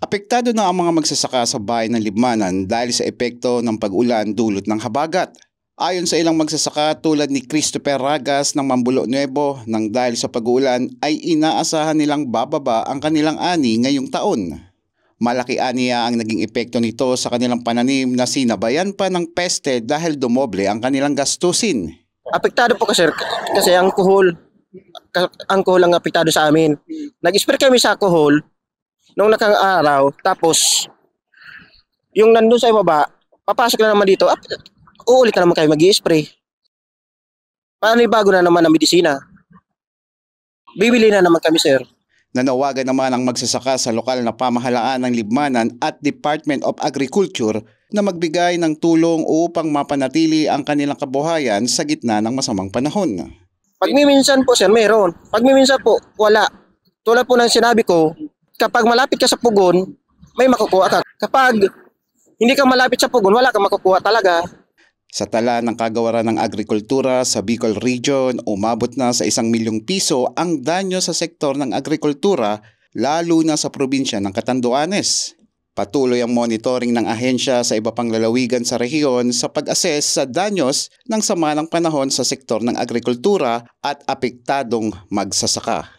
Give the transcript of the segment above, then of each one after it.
Apektado na ang mga magsasaka sa bayan ng Libmanan dahil sa epekto ng pag-ulan dulot ng habagat. Ayon sa ilang magsasaka tulad ni Christopher Ragas ng Mambulo Nuevo, nang dahil sa pag-ulan ay inaasahan nilang bababa ang kanilang ani ngayong taon. Malaki aniya ang naging epekto nito sa kanilang pananim na sinabayan pa ng peste dahil dumoble ang kanilang gastusin. Apektado po kasi ang kuhol ang apektado sa amin. Nag-spray kami sa kuhol nung nakang araw, tapos yung nandun sa ibaba, papasok na naman dito, uulit na naman kayo mag-i-spray. Bago na naman ang medisina. Bibili na naman kami, sir. Nanawagan naman ang magsasaka sa lokal na pamahalaan ng Libmanan at Department of Agriculture na magbigay ng tulong upang mapanatili ang kanilang kabuhayan sa gitna ng masamang panahon. Pagmiminsan po, sir, meron. Pagmiminsan po, wala. Tulad po ng sinabi ko, kapag malapit ka sa pugon, may makukuha ka. Kapag hindi ka malapit sa pugon, wala kang makukuha talaga. Sa tala ng Kagawaran ng Agrikultura sa Bicol Region, umabot na sa 1 milyong piso ang danyo sa sektor ng agrikultura, lalo na sa probinsya ng Catanduanes. Patuloy ang monitoring ng ahensya sa iba pang lalawigan sa rehiyon sa pag-assess sa danyos ng sama ng panahon sa sektor ng agrikultura at apektadong magsasaka.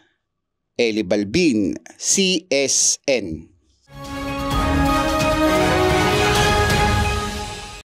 Eli Balbin, CSN.